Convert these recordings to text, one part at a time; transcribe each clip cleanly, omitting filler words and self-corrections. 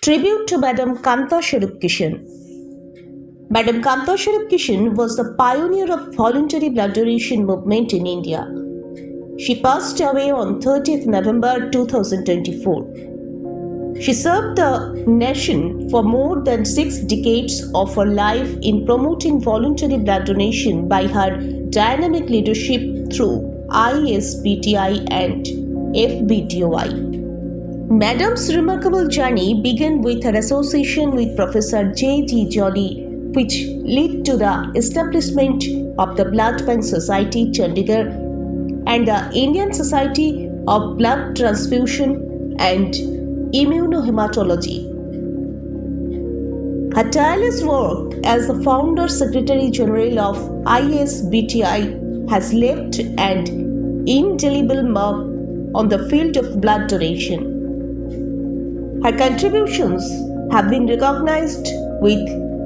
Tribute to Madam Kanta Swarup Kishan. Madam Kanta Swarup Kishan was the pioneer of voluntary blood donation movement in India. She passed away on 30th November 2024. She served the nation for more than 6 decades of her life in promoting voluntary blood donation by her dynamic leadership through ISBTI and FBTOI. Madam's remarkable journey began with her association with Professor J.T. Jolly, which led to the establishment of the Blood Bank Society, Chandigarh, and the Indian Society of Blood Transfusion and Immunohematology. Her tireless work as the founder Secretary General of ISBTI has left an indelible mark on the field of blood donation. Her contributions have been recognized with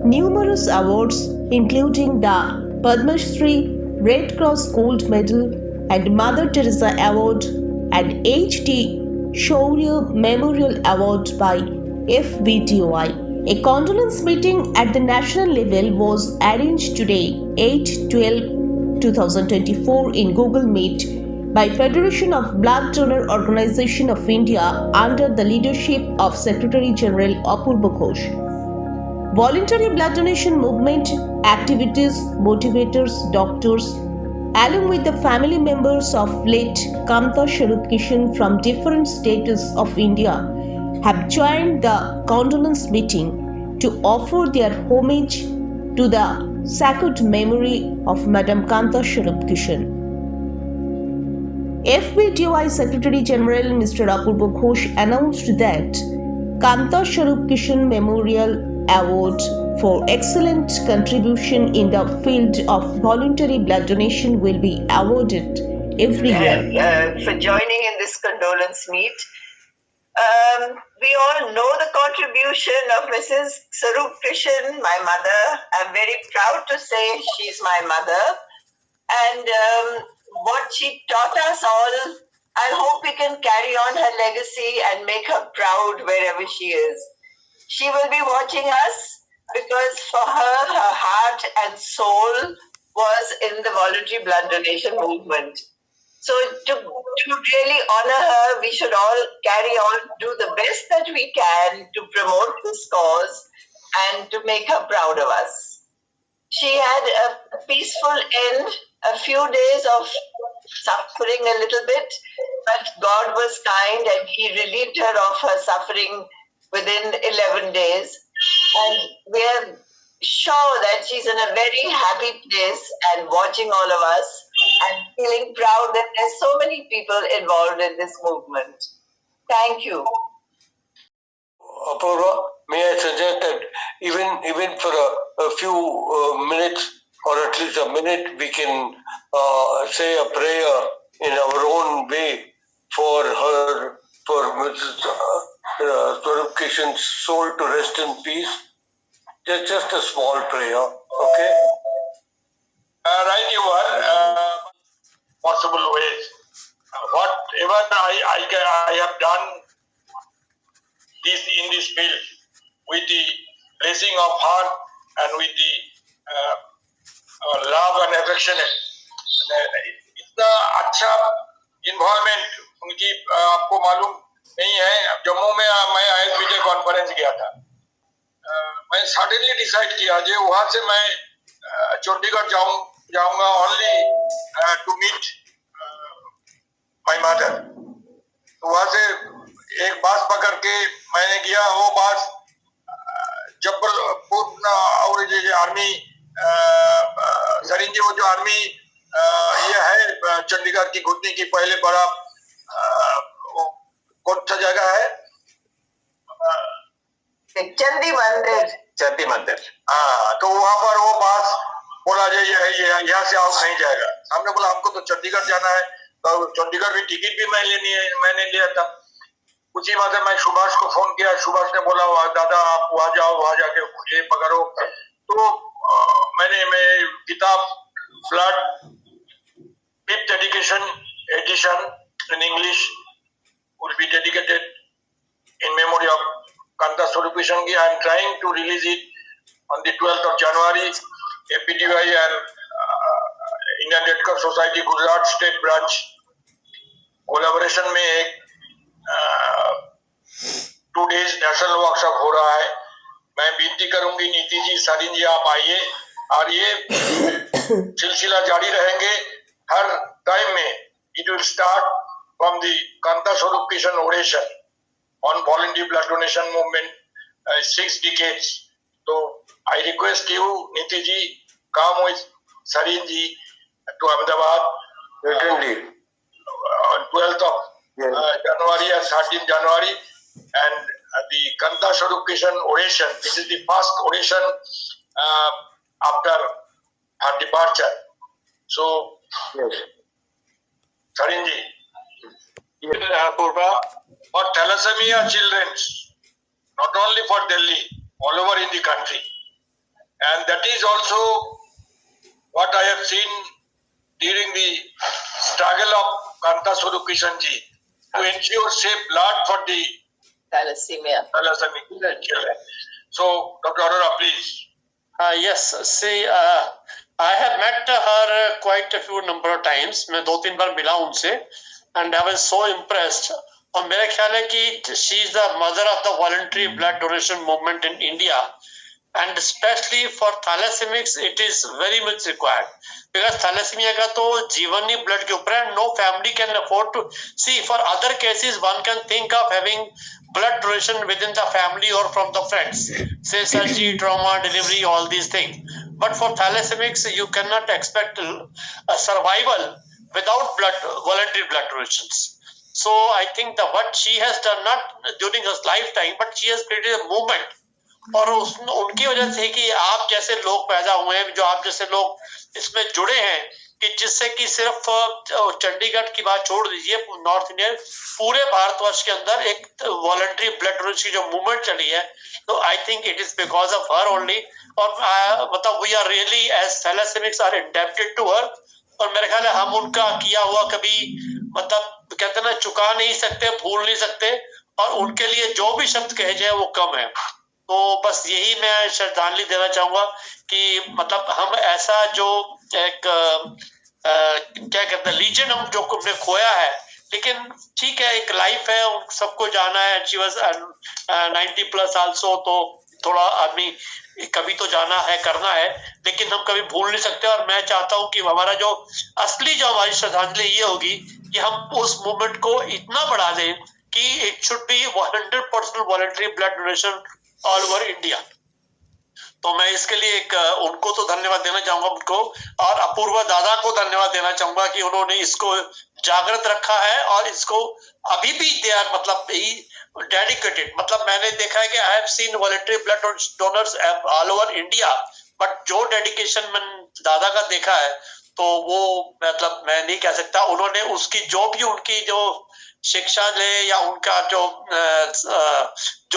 numerous awards, including the Padma Shri, Red Cross Gold Medal, and Mother Teresa Award and H.T. Shaurya Memorial Award by FBTOI. A condolence meeting at the national level was arranged today, 8/12/2024, in Google Meet by Federation of Blood Donor Organization of India under the leadership of Secretary General Apurva Ghosh. Voluntary blood donation movement activities, motivators, doctors, along with the family members of late Kanta Swarup Kishan from different states of India, have joined the condolence meeting to offer their homage to the sacred memory of Madam Kanta Swarup Kishan. FBTOI Secretary General Mr. Apurva Ghosh announced that Kanta Swarup Kishan Memorial Award for excellent contribution in the field of voluntary blood donation will be awarded every year. For joining in this condolence meet. We all know the contribution of Mrs. Swarup Kishan, my mother. I'm very proud to say she's my mother. And what she taught us all, I hope we can carry on her legacy and make her proud wherever she is. She will be watching us because for her, her heart and soul was in the voluntary blood donation movement. So to really honor her, we should all carry on, do the best that we can to promote this cause and to make her proud of us. She had a peaceful end, a few days of suffering a little bit, but God was kind and He relieved her of her suffering within 11 days. And we are sure that she's in a very happy place and watching all of us and feeling proud that there's so many people involved in this movement. Thank you. Apurva, may I suggest that even for a few minutes or at least a minute, we can say a prayer in our own way for her, for Mrs. Swarup Kishan's soul to rest in peace. Just a small prayer, okay? Right, you are possible ways. Whatever I have done in this field with the blessing of heart and with the love and affection. इतना अच्छा environment उनकी आपको मालूम नहीं है. जम्मू में मैं ISBTI conference गया था. मैं सडनली डिसाइड किया जो वहां से मैं चंडीगढ़ जाऊंगा only to meet my mother. वहां से एक बस पकड़ के मैंने गया. वो बस जबलपुर और जो आर्मी सरिंजी, वो जो आर्मी ये है चंडीगढ़ की घुटने की पहले बड़ा कौन सा जगह है? चंडी मंदिर. हाँ, तो वहां पर वो बस बोला यहाँ से आउट नहीं जाएगा. हमने बोला हमको तो चंडीगढ़ जाना है. तो चंडीगढ़ में टिकट भी मैंने लिया था. उसी बात से मैं सुभाष को फोन किया. सुभाष ने बोला दादा आप वहां जाओ, वहां जाके ये पकड़ो. तो मैं किताब blood 5th edition in English will be dedicated in memory of Kanta Swarup Kishan ki. I am trying to release it on the 12th of January. APTY and Indian Red Cross Society Gujarat State Branch collaboration में एक 2 days national workshop हो रहा है. मैं विनती करूंगी नीति जी, सरीन जी, आप आइए और ये सिलसिला जारी रहेंगे हर टाइम में. It will start from the Kanta Swarup Kishan oration on voluntary blood donation movement 6 decades. तो I request you Niti ji, come with Sareen ji to Ahmedabad Certainly. on 12th of January and 13th January, and the Kanta Swarup Kishan oration. This is the first oration after her departure. So, Yes. Sarinji, Purva, for thalassemia children, not only for Delhi, all over in the country. And that is also what I have seen during the struggle of Kanta Swarup Kishan ji to ensure safe blood for the Thalassemia. thalassemia children. So, Dr. Arora, please. Yes, see, I have met her quite a few number of times. मैं 2-3 बार मिला उनसे, and I was so impressed. और मेरा ख्याल है कि she is the mother of the voluntary blood donation movement in India, and especially for thalassemics it is very much required. Because thalassemia का तो जीवन ही blood के ऊपर है. No family can afford to see. For other cases one can think of having blood donation within the family or from the friends, say surgery, trauma, delivery, all these things. But for thalassemics you cannot expect a survival without voluntary blood donations. So I think that what she has done, not during her lifetime, but she has created a movement. और उनकी वजह से कि आप जैसे लोग पैदा हुए हैं, जो आप जैसे लोग इसमें जुड़े हैं, कि जिससे कि सिर्फ चंडीगढ़ की बात छोड़ दीजिए, नॉर्थ इंडिया, पूरे भारतवर्ष के अंदर एक वॉलंटरी ब्लड डोनेशन की जो मूवमेंट चली है, तो I think it is because of her only. और मतलब we are really as thalassemics are indebted to her. और मेरे ख्याल है हम उनका किया हुआ कभी मतलब कहते ना चुका नहीं सकते, भूल नहीं सकते, और उनके लिए जो भी शब्द कहे जाए वो कम है. तो बस यही मैं श्रद्धांजलि देना चाहूंगा कि मतलब हम ऐसा जो एक क्या कहते हैं लीजेंड हम जो हमने खोया है, लेकिन ठीक है एक लाइफ है, सबको जाना है. शी वाज 90+ आल्सो, तो थोड़ा आदमी कभी तो जाना है, करना है, लेकिन हम कभी भूल नहीं सकते. और मैं चाहता हूं कि हमारा जो असली जो हमारी श्रद्धांजलि ये होगी कि हम उस मूवमेंट को इतना बढ़ा दें कि it should be 100% voluntary blood donation all over India. तो मैं इसके लिए एक उनको तो धन्यवाद देना चाहूंगा उनको, और अपूर्वा दादा को धन्यवाद देना चाहूंगा कि उन्होंने इसको जागृत रखा है और इसको अभी भी दे आर मतलब डेडिकेटेड. मतलब मैंने देखा है कि I have seen voluntary blood donors all over India, but जो डेडिकेशन मैंने दादा का देखा है तो वो मतलब मैं नहीं कह सकता. उन्होंने उसकी जो भी उनकी जो शिक्षा ले या उनका जो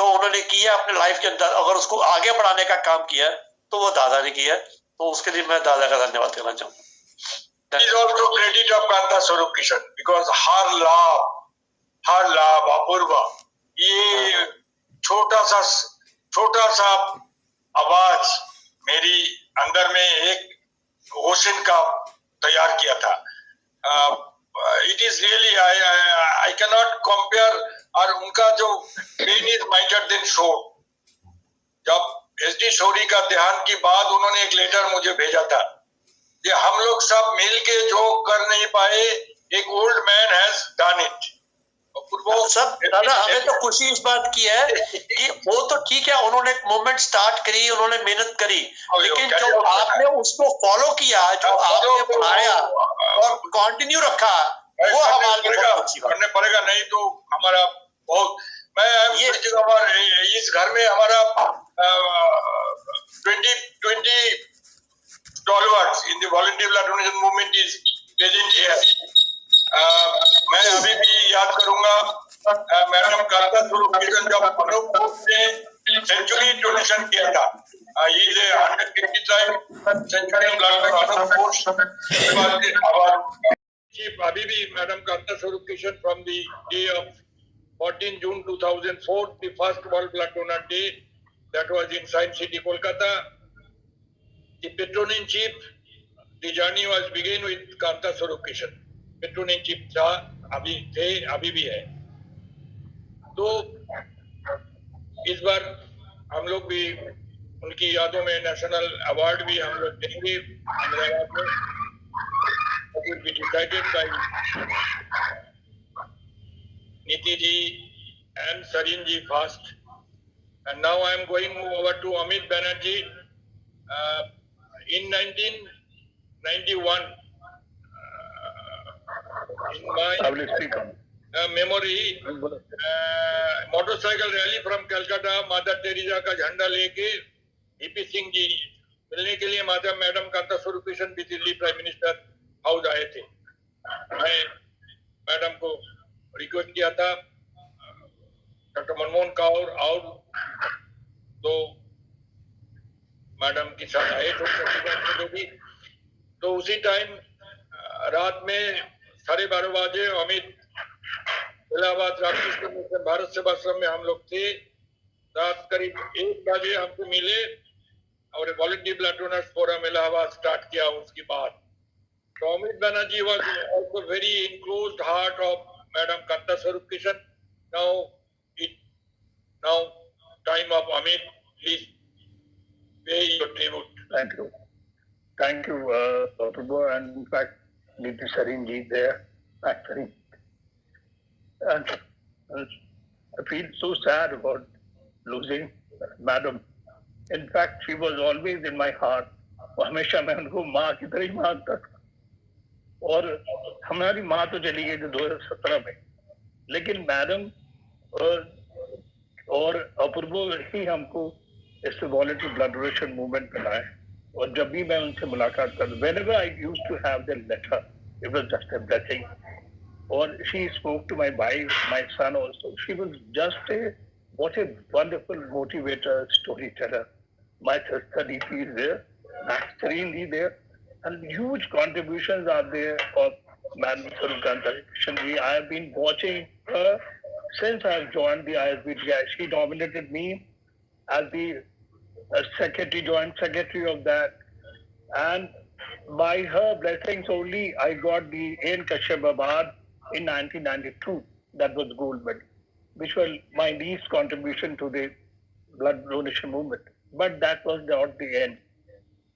उन्होंने किया अपने लाइफ के अंदर, अगर उसको आगे बढ़ाने का काम किया तो वो दादा ने किया. तो उसके लिए मैं दादा का धन्यवाद देना चाहूंगा. It is also credit of Kanta Swarup Kishan because her love Apoorva, ये छोटा सा आवाज मेरी अंदर में एक ओशन का तैयार किया था. It is really I cannot compare. और उनका जो pain is mightier than sword. जब SD शौरी का देहांत की बाद उन्होंने एक लेटर मुझे भेजा था, ये हम लोग सब मिलके जो कर नहीं पाए, एक old man has done it. सब दादा हमें तो खुशी इस बात की है कि वो तो ठीक है, उन्होंने एक मूवमेंट स्टार्ट करी, उन्होंने मेहनत करी, लेकिन जो आपने उसको फॉलो किया, जो आपने बढ़ाया और कंटिन्यू रखा, वो हमारे लिए करने पड़ेगा. नहीं तो हमारा बहुत, मैं इस घर में हमारा 20 stalwarts in the voluntary blood donation movement is present here. मैं अभी भी याद करूंगा मैडम कांता स्वरूप किशन जब अनूपपुर से सेंचुरी डोनेशन किया था. ये 155 सेंचुरी ब्लड अनूपपुर अभी भी madam Kanta Swarup Kishan from the day of 14 June 2004, the first World Blood Donor Day, that was in Science City, Kolkata. The patron-in-chief, the journey was began with Kanta Swarup Kishan. Patron-in-chief था, अभी भी है. तो इस बार हम लोग भी उनकी यादों में नेशनल अवार्ड भी हम लोग देंगे अहमदाबाद में. It will be decided by Niti ji and Sarin ji first. And now I am going over to Amit Banerjee. In 1991, in my memory, motorcycle rally from Calcutta mother Teresa का झंडा लेके VP Singh ji मिलने के लिए मैडम कांता स्वरूप किशन भी Delhi prime minister house आए थे. मैं मैडम को रिक्वेस्ट किया था, डॉक्टर मनमोहन कौर और दो मैडम के साथ आए थे. तो उसी टाइम रात में 12:30 बजे अमित इलाहाबाद रामकृष्ण मिशन भारत सेवाश्रम में हम लोग थे. रात करीब 1 बजे हमको मिले और volunteer blood donors forum Allahabad start किया. उसके बाद तो Amit Banerjee was also very enclosed heart of Madam Kanta Swarup Kishan. Now time of Amit, please pay your tribute. Thank you, Prabhu, and in fact, Niti Sarin ji there, actually. And I feel so sad about losing Madam. In fact, she was always in my heart. हमेशा मैं उनको माँ की तरह ही मानता था. और हमारी माँ तो चली गई थी 2017 में, लेकिन मैडम और अपूर्व ही हमको इस वॉलंटरी ब्लड डोनेशन मूवमेंट में लाए. और जब भी मैं उनसे मुलाकात करता, whenever I used to have their letter, it was just a blessing. Or she spoke to my wife, my son also. She was just what a wonderful motivator, storyteller. My sister Niti is there, Serene is there, and huge contributions are there of Madam Swarup Kishan. I have been watching her since I have joined the ISBTI. She nominated me as the secretary, joint secretary of that, and by her blessings only I got the N. Kashyap Award in 1992. That was gold medal, which was my least contribution to the blood donation movement. But that was not the end.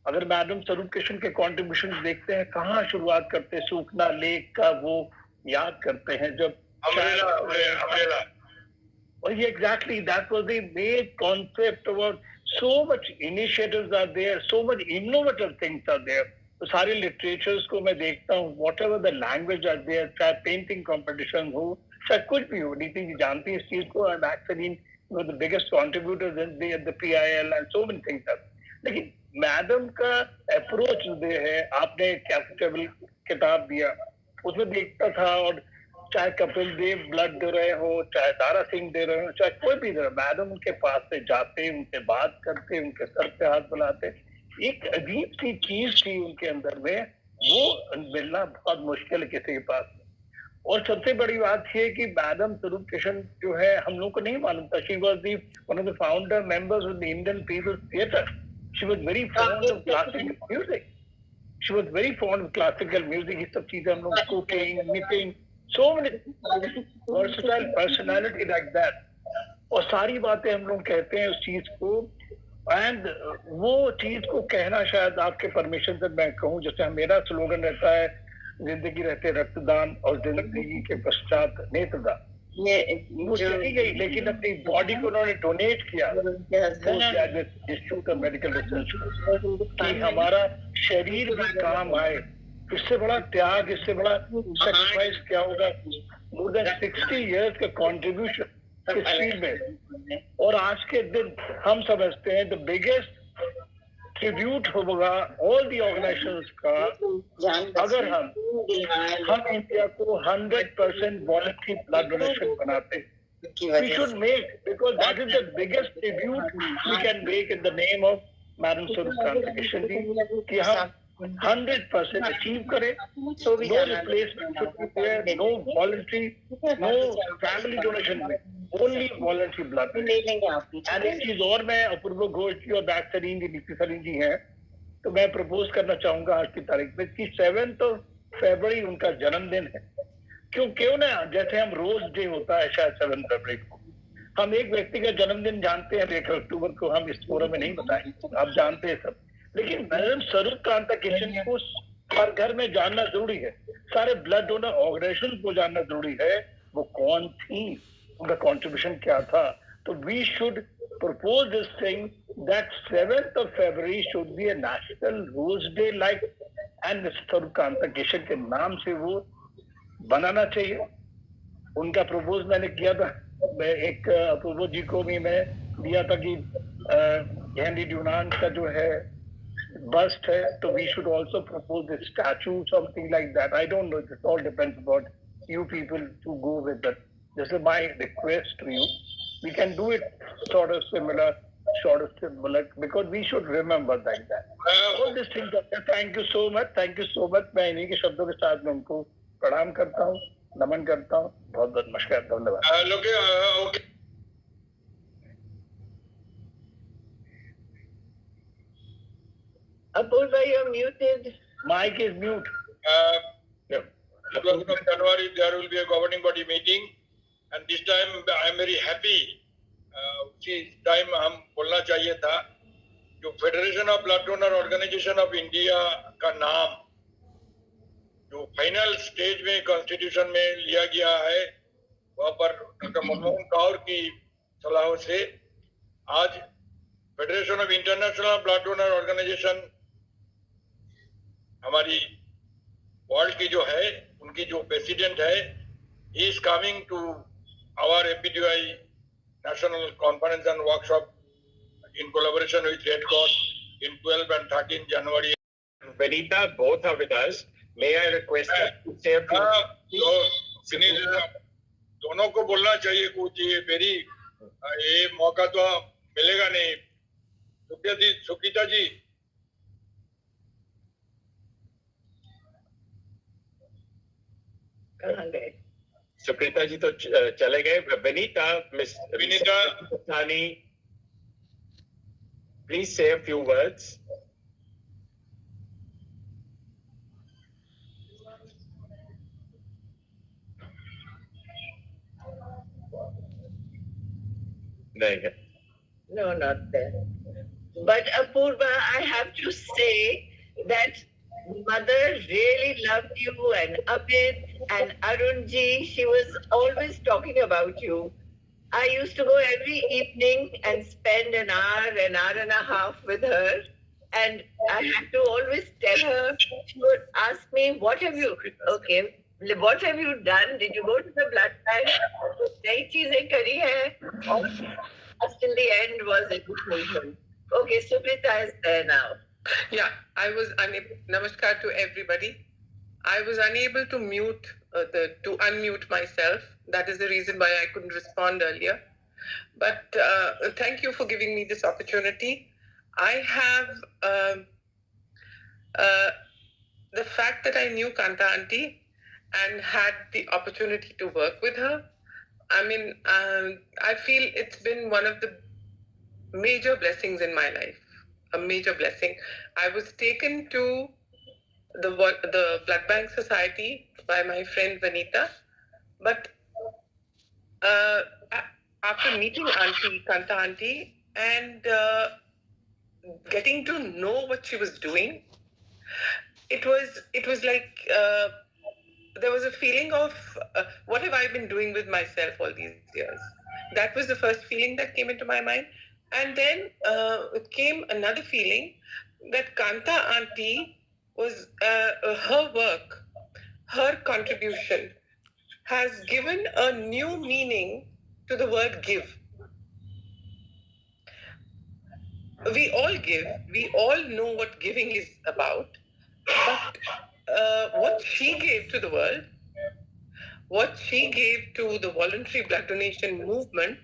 अगर madam स्वरूप किशन के contribution देखते हैं, कहाँ शुरुआत करते हैं, सूखना lake का वो याद करते हैं जब और ये exactly that was the main concept about so much initiatives are there, so much innovative things are there. तो सारे लिटरेचर्स को मैं देखता हूँ, whatever the language are there, चाहे पेंटिंग कंपटीशन हो, चाहे कुछ भी हो. नीति जी जानती है इस चीज को, and actually the biggest contributors in the PIL and so many things are. लेकिन मैडम का अप्रोच दे है, आपने कैपिटल किताब दिया, उसमें देखता था, और चाहे कपिल देव ब्लड दे रहे हो, चाहे दारा सिंह दे रहे हो, चाहे कोई भी दे रहे, मैडम उनके पास से जाते, उनसे बात करते, उनके सर पे हाथ बुलाते. एक अजीब सी चीज थी उनके अंदर में, वो मिलना बहुत मुश्किल है किसी के पास. और सबसे बड़ी बात ये कि मैडम स्वरूप किशन जो है हम लोग को नहीं मालूम था. She was the one of the founder members of the Indian People's Theatre. She was very fond of classical music. She was very fond of classical music. ये सब चीजें हम लोग cooking, knitting, so many versatile personality like that. और सारी बातें हम लोग कहते हैं उस चीज को, एंड वो चीज को कहना शायद आपके परमिशन से मैं कहूँ, जैसे मेरा स्लोगन रहता है, जिंदगी रहते रक्तदान और जिंदगी के पश्चात नेत्रदान. वो चली गई, लेकिन अपनी बॉडी को उन्होंने डोनेट किया इंस्टीट्यूट ऑफ मेडिकल रिसर्च, कि हमारा शरीर भी काम आए. इससे बड़ा त्याग, इससे बड़ा सैक्रिफाइस क्या होगा. मोर देन 60 इयर्स का कॉन्ट्रीब्यूशन इस फील्ड में. और आज के दिन हम समझते हैं द बिगेस्ट ट्रिब्यूट होगा ऑल दी ऑर्गेनाइजेशंस का, अगर हम इंडिया को 100% वॉलंटरी ब्लड डोनेशन बनाते. We should make, because that is the biggest tribute we can make in the name of Madam Swarup Kishan ji, कि हम 100% अचीव करे. No replacement should be there, no voluntary, no family donation में, only voluntary blood. And एक चीज और, मैं अपूर्व घोष जी और doctor Salim जी हैं, तो मैं प्रपोज करना चाहूंगा आज की तारीख में कि 7th फरवरी उनका जन्मदिन है. क्यों ना, जैसे हम रोज डे होता है शायद 7 फरवरी को, हम एक व्यक्ति का जन्मदिन जानते हैं 1 अक्टूबर को, हम इस फोरम में नहीं बताएंगे, आप जानते हैं सब. लेकिन मैडम स्वरूप कांता किशन को हर घर में जानना जरूरी है. सारे ब्लड डोनर ऑर्गेनाइजेशन को जानना जरूरी है, वो कौन थी, उनका कंट्रीब्यूशन क्या था. तो we should propose this thing that 7th of February should be a national rose day, like, and स्वरूप कांता किशन के नाम से वो बनाना चाहिए. उनका प्रपोज मैंने किया था, मैं एक अपूर्व जी को भी मैं दिया था कि हेनरी ड्यूनांट का जो है बस्ट है, तो we should also propose the statue, something like that. I don't know, it all depends about you people to go with that. This is my request to you. We can do it sort of similar, because we should remember like that. All these things. Thank you so much. Thank you so much. मैं इन्हीं के शब्दों के साथ में उनको प्रणाम करता हूँ, नमन करता हूँ. बहुत बहुत नमस्कार, धन्यवाद. Okay. Apurva, you're muted. Mic is mute. 12th of January, there will be a governing body meeting, and this time I am very happy. उसी टाइम हम बोलना चाहिए था, जो federation of blood donor organisation of India का नाम जो final stage में कॉन्स्टिट्यूशन में लिया गया है, वहाँ पर डॉक्टर मनमोहन कौर की सलाह से आज federation of international blood donor organisation हमारी वर्ल्ड की जो है, उनकी जो प्रेसिडेंट है, he is coming to our APDI national conference and workshop in collaboration with Red Cross in 12 and 13 January. Vanita, both are with us. May I request that to say a few? दोनों को बोलना चाहिए कुछ. ये मौका तो मिलेगा नहीं. सुकीता जी. कहाँ गए? सुप्रीता जी तो चले गए. Vanita, Miss Thani, please say a few words. No, not there. But Apurva, I have to say that Mother really loved you, and Amit and Arunji. She was always talking about you. I used to go every evening and spend an hour and a half with her. And I had to always tell her, she would ask me, what have you done? Did you go to the blood bank? Nai cheezein kari hai? Or just in the end was education. Okay, Suprita is there now. Yeah, I was unable. Namaskar to everybody. I was unable to unmute myself. That is the reason why I couldn't respond earlier. But thank you for giving me this opportunity. I have the fact that I knew Kanta Aunty and had the opportunity to work with her. I mean, I feel it's been one of the major blessings in my life. A major blessing. I was taken to the Blood Bank Society by my friend Vanita, but after meeting Auntie, Kanta Aunty, and getting to know what she was doing, it was like there was a feeling of what have I been doing with myself all these years. That was the first feeling that came into my mind. And then came another feeling that Kanta Aunty was her work, her contribution has given a new meaning to the word give. We all give, we all know what giving is about, but what she gave to the world, what she gave to the voluntary blood donation movement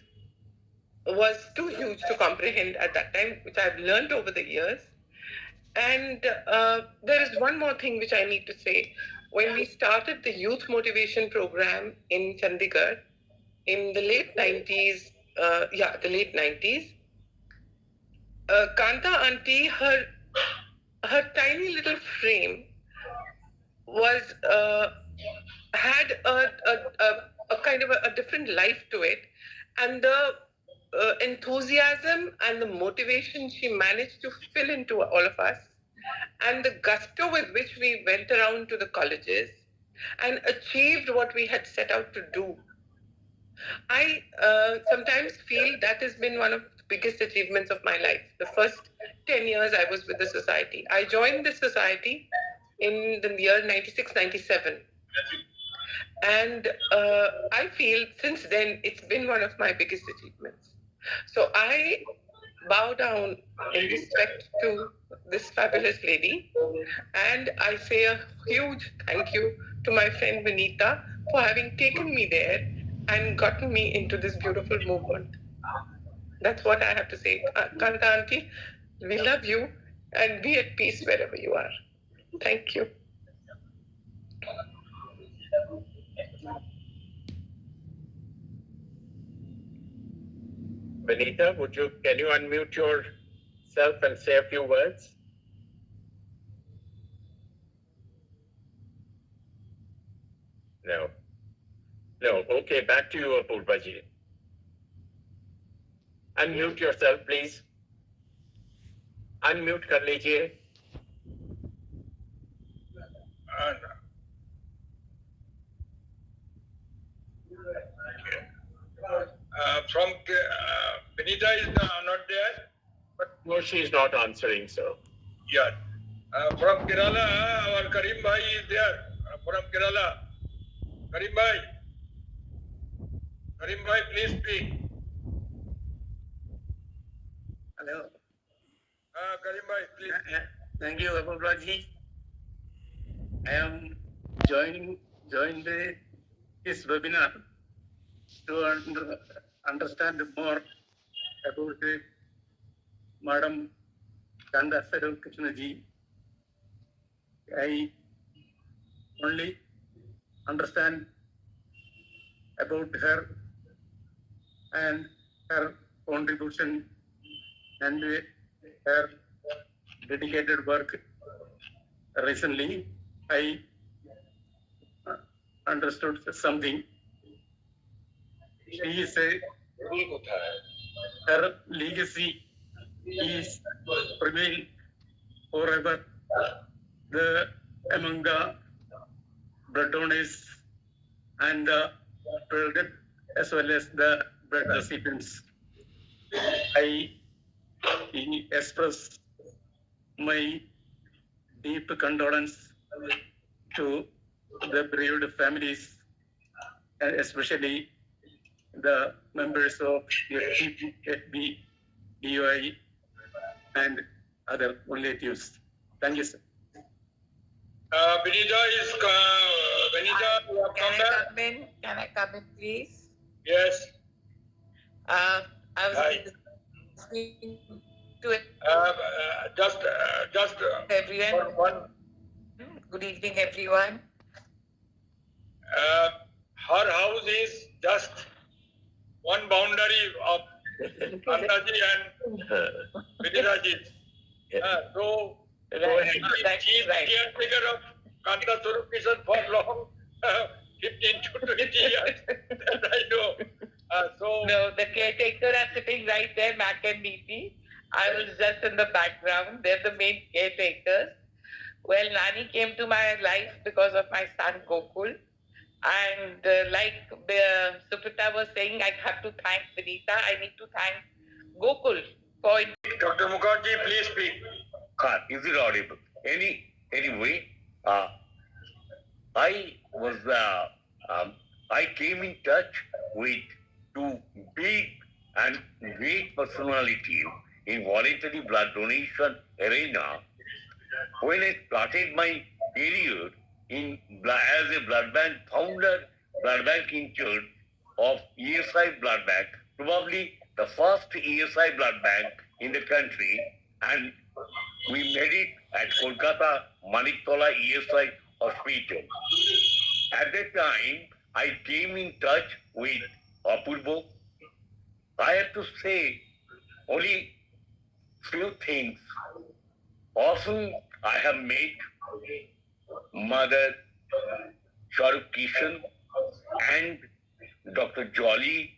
was too huge to comprehend at that time, which I've learned over the years. And there is one more thing which I need to say. When we started the youth motivation program in Chandigarh in the late 90s, the late 90s, Kanta auntie, her tiny little frame was had a kind of a different life to it, and the enthusiasm and the motivation she managed to fill into all of us, and the gusto with which we went around to the colleges and achieved what we had set out to do. I sometimes feel that has been one of the biggest achievements of my life. The first 10 years I was with the society. I joined this society in the year 96, 97. And I feel since then it's been one of my biggest achievements. So I bow down in respect to this fabulous lady, and I say a huge thank you to my friend Vinita for having taken me there and gotten me into this beautiful movement. That's what I have to say. Kanta auntie, we love you and be at peace wherever you are. Thank you. Benita, can you unmute yourself and say a few words? No. Okay, back to you, Apurva-ji. Unmute yourself, please. Unmute kar lijiye. From Benita is not there, but No, she is not answering, so. yeah. From Kerala, our Karim Bhai is there. From Kerala, Karim Bhai. Karim Bhai, please speak. Hello. Karim Bhai, please. Thank you, Apurva-ji. I am joining this webinar to understand more about Madam Kanta Swarup Krishna-ji. I only understand about her and her contribution and her dedicated work. Recently, I understood something. She is her legacy is prevail forever among the blood donors and the blood as well as the blood recipients. I express my deep condolence to the bereaved families, and especially the members of FB, DOI, and other relatives. Thank you, sir. Benita, you have come back? Can I come in, please? Yes. I was Hi. listening to it. Just Everyone. one. Good evening, everyone. Her house is just one boundary of Kantaji and Benitaji. So she is caretaker of Kanta Swarup Krishna for long, 15 to 20 years. That I know. No, the caretaker are sitting right there, Mac and Neeti. I was just in the background. They're the main caretakers. Well, Nani came to my life because of my son Gokul. And like Suprita was saying, I have to thank Benita. I need to thank Gokul for... Dr. Mukherjee, please speak. Is it audible? Anyway, I came in touch with two big and great personalities in voluntary blood donation arena when I started my career as a blood bank founder, blood bank in charge of ESI blood bank, probably the first ESI blood bank in the country, and we made it at Kolkata Maniktola ESI Hospital. At that time, I came in touch with Apurbo. I have to say only few things. Often I have met Mother Swarup Kishan and Dr. Jolly.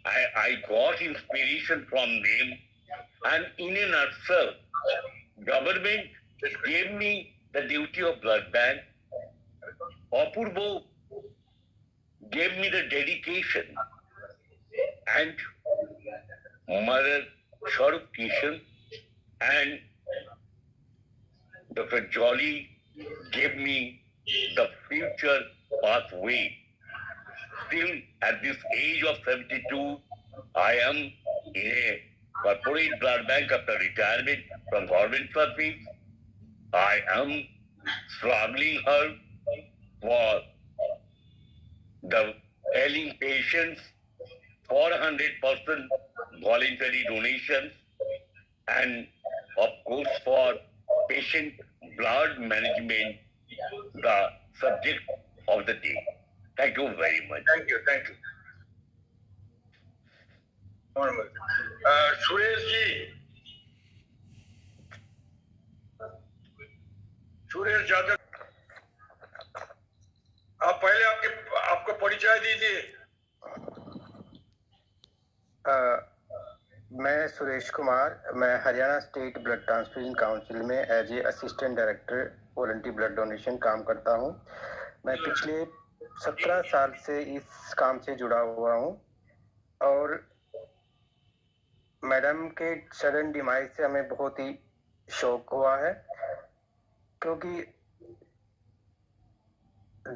I got inspiration from them, and in a nutshell, government gave me the duty of blood bank. Apurbo gave me the dedication, and Mother Swarup Kishan and Dr. Jolly gave me the future pathway. Still, at this age of 72, I am in a corporate blood bank after retirement from government service. I am struggling hard for the ailing patients, 400% voluntary donations, and of course for patient blood management, the subject of the day. Thank you very much. Thank you. Suresh ji, Suresh Yadav, आप पहले आपको परिचय दीजिए। मैं सुरेश कुमार, मैं Haryana state blood transfusion council में as a assistant director voluntary blood donation काम करता हूं। मैं पिछले 17 साल से इस काम से जुड़ा हुआ हूं और मैडम के सडन डिमाइज से हमें बहुत ही शौक हुआ है, क्योंकि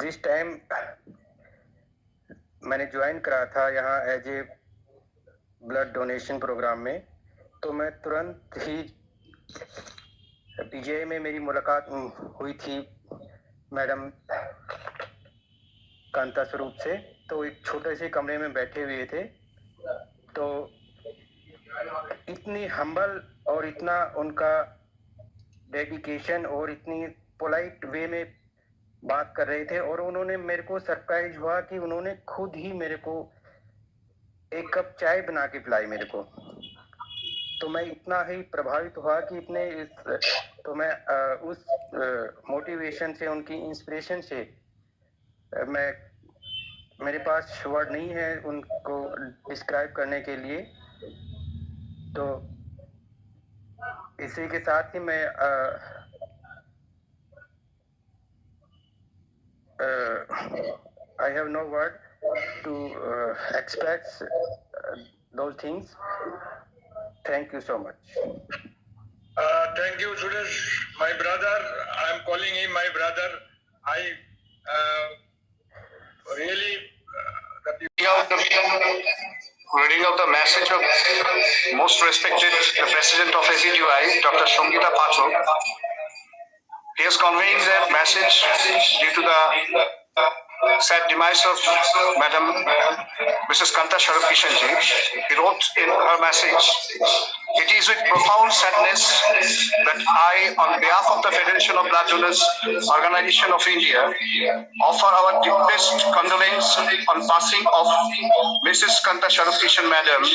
जिस टाइम मैंने ज्वाइन करा था यहाँ as a blood donation programme में, तो मैं तुरंत ही पीजीआई में मेरी मुलाकात हुई थी मैडम कांता स्वरूप से। तो एक छोटे से कमरे में बैठे हुए थे, तो इतनी हम्बल और इतना उनका डेडिकेशन और इतनी पोलाइट वे में बात कर रहे थे, और उन्होंने मेरे को सरप्राइज हुआ कि उन्होंने खुद ही मेरे को एक कप चाय बना के पिलाई मेरे को। तो मैं इतना ही प्रभावित हुआ कि तो मैं उस मोटिवेशन से, उनकी इंस्पिरेशन से मेरे पास वर्ड नहीं है उनको डिस्क्राइब करने के लिए। तो इसी के साथ ही मैं I have no word to express those things. Thank you so much. Thank you, Suresh, my brother. I am calling him my brother. I really reading out the message of most respected the President of ACTUI, Dr. Shongita Pathak. He is conveying that message due to the sad demise of Madam Mrs. Kanta Swarup Kishan ji. He wrote in her message, "It is with profound sadness that I, on behalf of the Federation of Blood Donors Organization of India, offer our deepest condolence on passing of Mrs. Kanta Swarup Kishan Madam,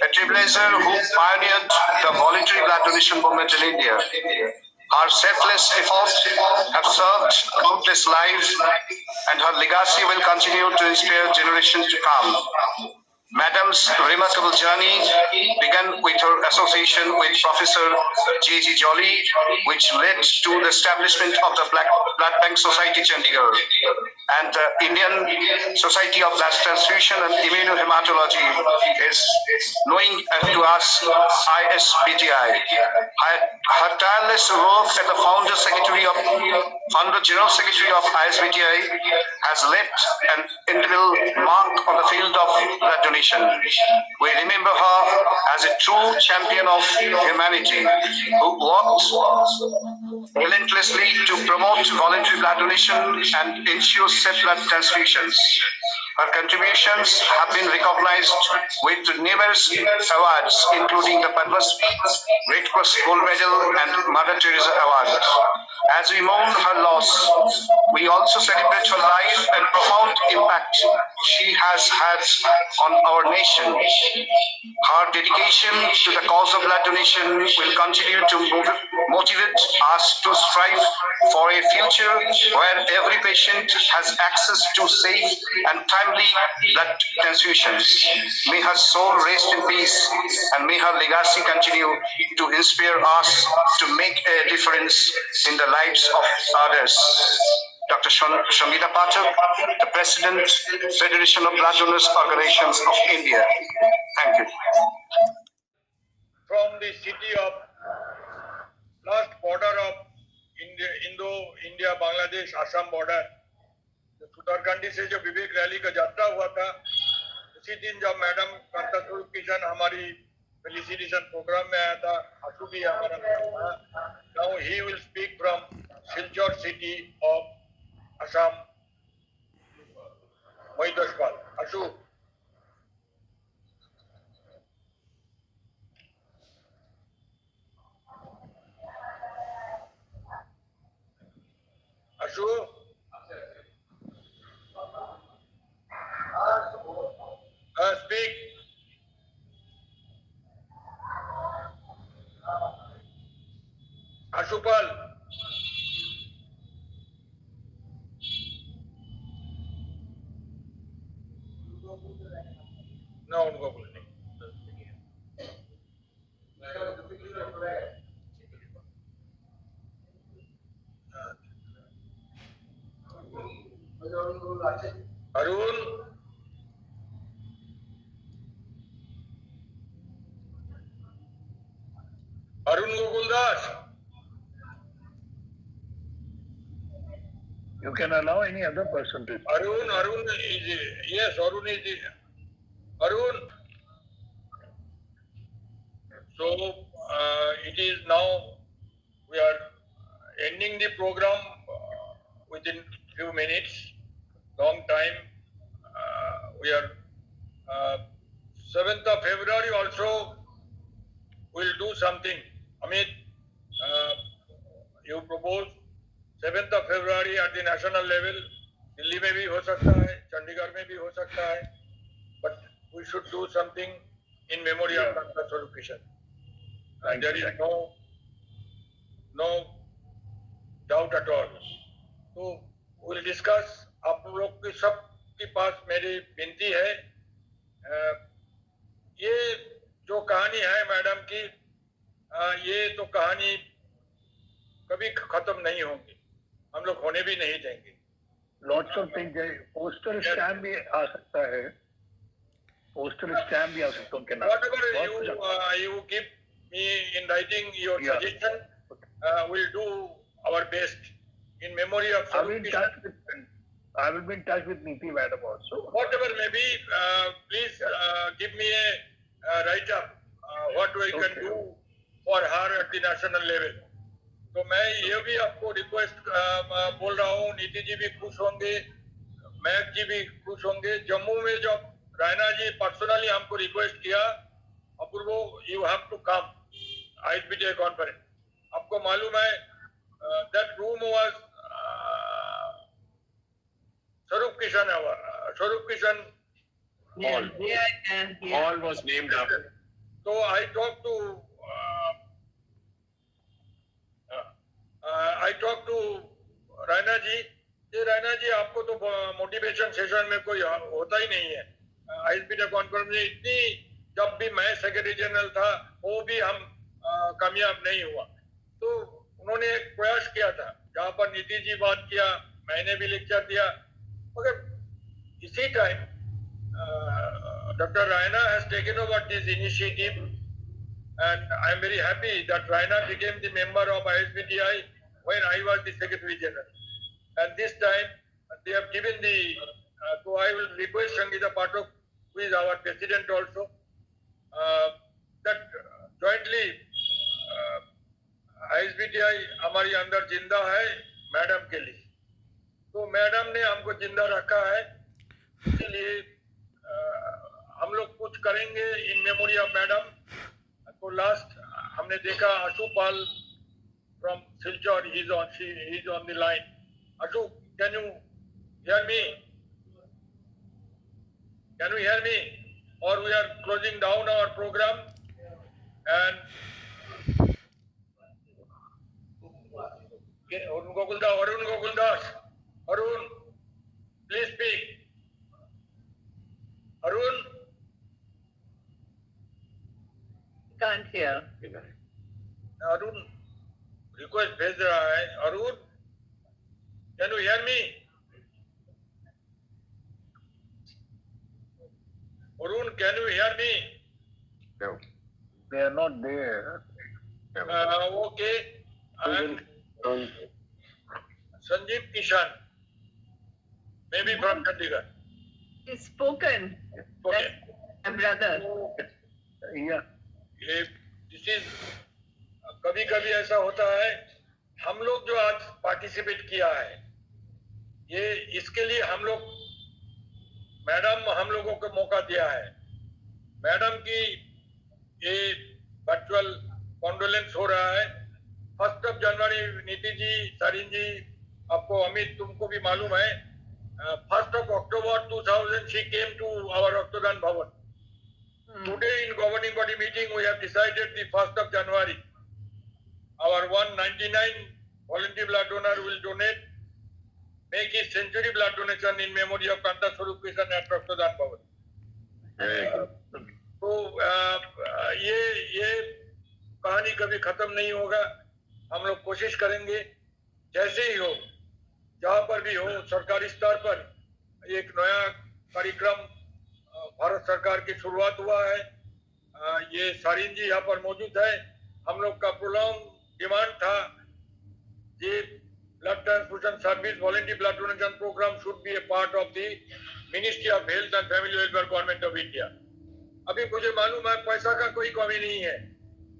a trailblazer who pioneered the voluntary blood donation movement in India. Her selfless efforts have served countless lives, and her legacy will continue to inspire generations to come. Madam's remarkable journey began with her association with Professor J.G. Jolly, which led to the establishment of the Blood Bank Society Chandigarh and the Indian Society of Blood Transfusion and Immunohematology is knowing to us ISBTI. Her tireless work as the founder General Secretary of ISBTI has left an indelible mark on the field of blood donation. We remember her as a true champion of humanity who worked relentlessly to promote voluntary blood donation and ensure safe blood transfusions. Her contributions have been recognized with numerous awards, including the Padma Red Cross Gold Medal and Mother Teresa Award. As we mourn her loss, we also celebrate her life and profound impact she has had on our nation. Her dedication to the cause of blood donation will continue to motivate us to strive for a future where every patient has access to safe and timely blood transfusions. May her soul rest in peace, and may her legacy continue to inspire us to make a difference in the lives of others. Dr. Shangita Pathak, the President, Federation of Blood Donors Organizations of India. Thank you. From the city of last border of India, Bangladesh, Assam border, सुतारकांडी से जो विवेक rally का यात्रा हुआ था, उसी दिन जब madam Kanta Swarup Kishan हमारी फेलिसिटेशन प्रोग्राम में आया था, आशु भी हमारा था. Now he will speak from Silchar city of Assam. Mohit Dashpal, Ashu. Ashu. Speak. Ashupal. No, उनको बोलने. Arun. Arun Gokuldas. You can allow any other person to. Arun is, yes, Arun is, Arun. So, it is now, we are ending the program within few minutes, long time. We are, 7th of February also, we'll do something. Amit, you propose 7th of February at the national level. Delhi में भी हो सकता है, चंडीगढ़ में भी हो सकता है, but we should do something in memory of Dr. Swarup Kishan. And there is no doubt at all. So we'll discuss. आप लोग के सब के पास मेरी विनती है, ये जो कहानी है मैडम की, ये तो कहानी कभी खत्म नहीं होगी, हम लोग होने भी नहीं देंगे. Lots of things. Postal stamp भी आ सकता है. Postal stamp भी आ सकता है उनके नाम. Whatever you give me in writing your suggestion, we'll do our best in memory of. I will be in touch with Niti madam also. Whatever may be, please give me a write up what we can do for her at the national level. तो मैं ये भी आपको request बोल रहा हूँ, नीति जी भी खुश होंगे, महक जी भी खुश होंगे. जम्मू में जब रायना जी पर्सनली हमको रिक्वेस्ट किया, Apurva you have to come ISBTA conference. आपको मालूम है दैट रूम वाज स्वरूप Kishan Hall was named after. So I talked to Raina जी. ये रायना जी आपको तो मोटिवेशन सेशन में कोई होता ही नहीं है. ISBTA कॉन्फ्रेंस में इतनी, जब भी मैं सेक्रेटरी जनरल था वो भी हम कामयाब नहीं हुआ. तो उन्होंने एक प्रयास किया था जहाँ पर नीति जी बात किया, मैंने भी लेक्चर दिया, मगर इसी time Dr. Raina has taken over this initiative, and I am very happy that Raina became the member of ISBTI when I was the Secretary General. And this time they have given the, so I will request Shangita Pathak, who is our President also, that jointly ISBTI हमारी अंदर जिंदा है madam के लिए. तो madam ने हमको जिंदा रखा है. इसीलिए हम लोग कुछ करेंगे इन मेमोरी ऑफ मैडम। तो लास्ट हमने देखा अशुपाल from Silchar, he's on the line. Ashok, can you hear me? Can you hear me? Or we are closing down our program and Arun Gokuldas, Arun, please speak. Arun? Can't hear. Arun, request भेज रहा है। Arun, can you hear me? Arun, can you hear me? No, they are not there. Okay. And Sanjeev Kishan, maybe from Chandigarh. He's spoken. Okay. My brother. Yeah. This is कभी कभी ऐसा होता है, हम लोग जो आज पार्टिसिपेट किया है, ये इसके लिए हम लोग मैडम हम लोगों को मौका दिया है। मैडम की ये वर्चुअल कॉन्डोलेंस हो रहा है। 1 जनवरी नीति जी, सारिन जी, आपको अमित तुमको भी मालूम है, 1 October 2000 she came to our Ractadan Bhavan. Today in governing body meeting we have decided the 1 January. Our 199 volunteer blood donor will donate, make his century blood donation in memory of Kanta Swarup Kishan at Ractadan Bhavan. तो ये कहानी कभी खत्म नहीं होगा। हम लोग कोशिश करेंगे जैसे ही हो, जहाँ पर भी हो, सरकारी स्तर पर एक नया कार्यक्रम भारत सरकार की शुरुआत हुआ है। ये सारिन जी यहाँ पर मौजूद है। हम लोग का प्रोलॉन्ग डिमांड था ये blood transfusion service voluntary blood donation programme should be A part of the ministry of health and family welfare government of India. अभी मुझे मालूम है पैसा का कोई कमी नहीं है।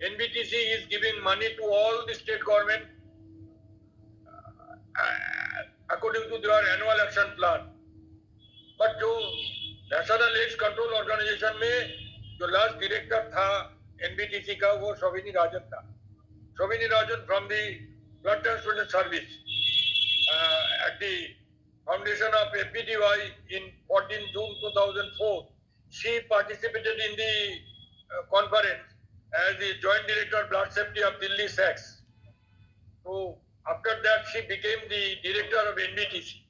NBTC is giving money to all the state government according to their annual action plan. But जो नेशनल एड्स कंट्रोल ऑर्गेनाइजेशन में जो लास्ट डायरेक्टर था एनबीटीसी का, वो शोभिनी राजन था। Shobini Rajan from the Blood Transfusion Service at the foundation of FPDY in 14 June 2004. She participated in the conference as the Joint Director of Blood Safety of Delhi SACS. So after that she became the Director of NBTC.